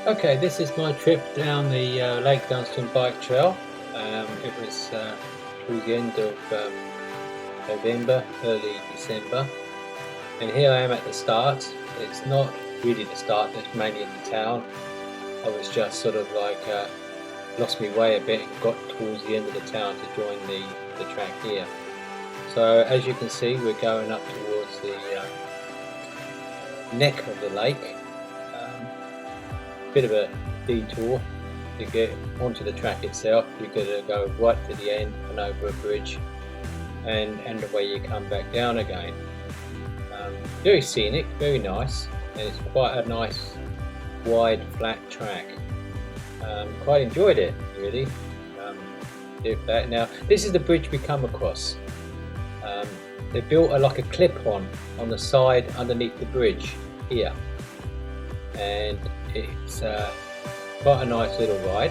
Okay, this is my trip down the Lake Dunstan bike trail. It was towards the end of November, early December, and here I am at the start. It's not really the start, it's mainly in the town. I was just sort of like lost my way a bit and got towards the end of the town to join the track here. So as you can see, we're going up towards the neck of the lake. Bit of a detour to get onto the track itself. You've got to go right to the end and over a bridge, and away you come back down again. Very scenic, very nice, and it's quite a nice wide flat track. Quite enjoyed it really. Did that. Now this is the bridge we come across. They built like a clip-on the side underneath the bridge here, and it's quite a nice little ride.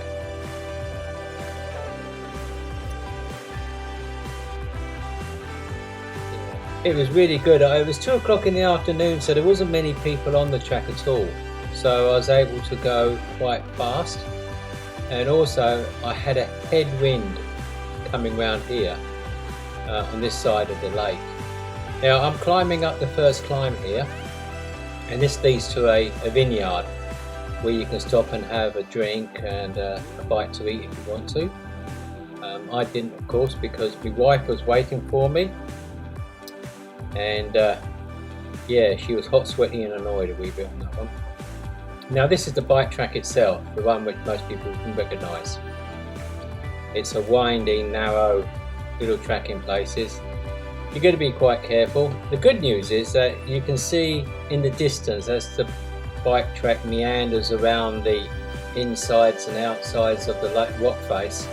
It was really good. It was 2 o'clock in the afternoon, so there wasn't many people on the track at all. So I was able to go quite fast, and also I had a headwind coming round here on this side of the lake. Now I'm climbing up the first climb here, and this leads to a vineyard where you can stop and have a drink and a bite to eat if you want to. I didn't, of course, because my wife was waiting for me, and yeah, she was hot, sweaty and annoyed a wee bit on that one. Now this is the bike track itself, the one which most people can recognise. It's a winding, narrow little track in places. You're going to be quite careful. The good news is that you can see in the distance as the bike track meanders around the insides and outsides of the rock face,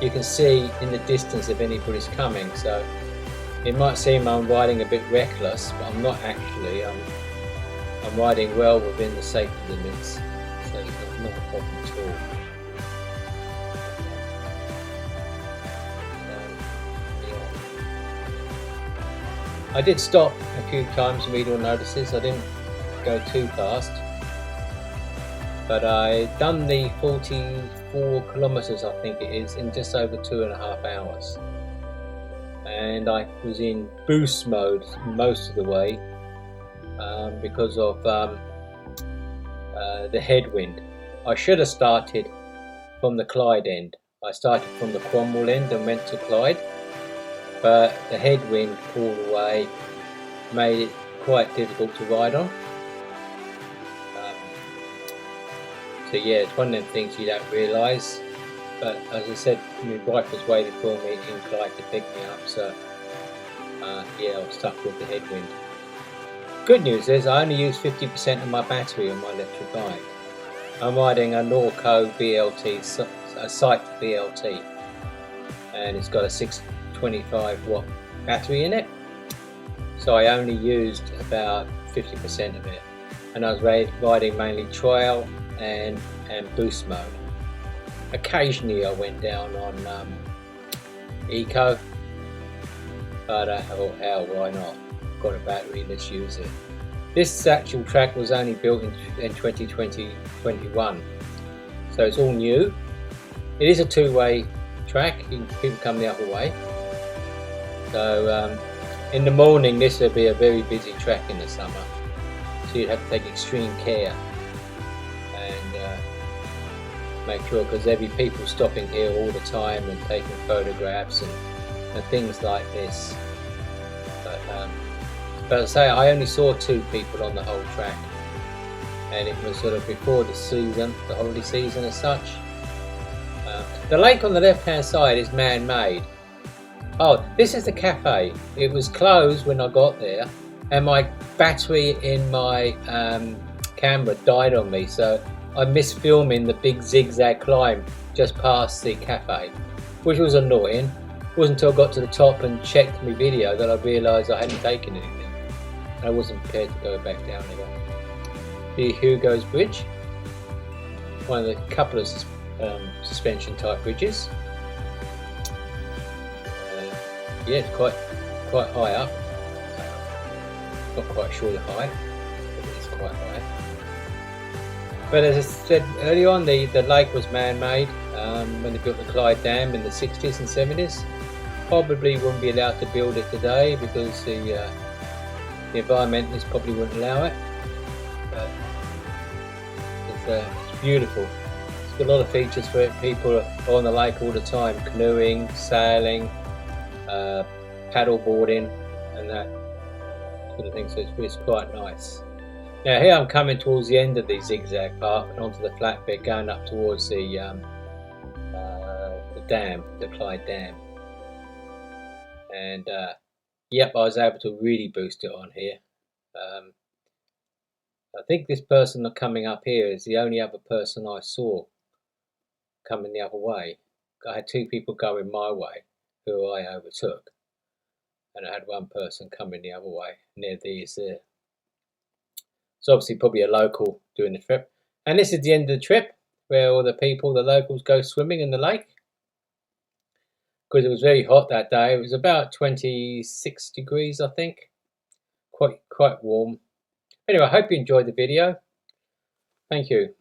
you can see in the distance if anybody's coming. So it might seem I'm riding a bit reckless, but I'm not actually. I'm riding well within the safety limits, so it's not a problem at all. I did stop a few times and read all notices. I didn't go too fast, but I done the 44 kilometers, I think it is, in just over 2.5 hours, and I was in boost mode most of the way because of the headwind. I should have started from the Clyde end. I started from the Cromwell end and went to Clyde, but the headwind pulled away, made it quite difficult to ride on. So yeah, it's one of them things you don't realise, but as I said, my wife was waiting for me in Clyde to pick me up, so yeah, I was stuck with the headwind. Good news is I only used 50% of my battery on my electric bike. I'm riding a Norco BLT, a Sight BLT, and it's got a 625 watt battery in it, so I only used about 50% of it, and I was riding mainly trail and boost mode. Occasionally I went down on eco, but I thought, hell, why not? Got a battery, let's use it. This actual track was only built in 2020-21, so it's all new. It is a two-way track, people come the other way. So in the morning this would be a very busy track in the summer, so you'd have to take extreme care and make sure, because there'd be people stopping here all the time and taking photographs and things like this. But as I say, I only saw 2 people on the whole track, and it was sort of before the season, the holiday season as such. The lake on the left hand side is man-made. Oh, this is the cafe. It was closed when I got there, and my battery in my camera died on me, so I missed filming the big zigzag climb just past the cafe, which was annoying. It wasn't until I got to the top and checked my video that I realised I hadn't taken anything. I wasn't prepared to go back down again. The Hugo's Bridge, one of the couple of suspension type bridges. Yeah, it's quite high up. Not quite sure the height, but it's quite high. But as I said earlier on, the lake was man-made when they built the Clyde Dam in the 60s and 70s. Probably wouldn't be allowed to build it today because the environmentalists probably wouldn't allow it. But it's beautiful. It's got a lot of features for it. People are on the lake all the time, canoeing, sailing, paddle boarding, and that sort of thing. So it's quite nice. Now here I'm coming towards the end of the zigzag path and onto the flat bit going up towards the dam, the Clyde Dam. And yep, I was able to really boost it on here. I think this person coming up here is the only other person I saw coming the other way. I had two people going my way who I overtook, and I had one person coming the other way near these there. So obviously probably a local doing the trip. And this is the end of the trip where all the people, the locals, go swimming in the lake. Because it was very hot that day. It was about 26 degrees, I think. Quite warm. Anyway, I hope you enjoyed the video. Thank you.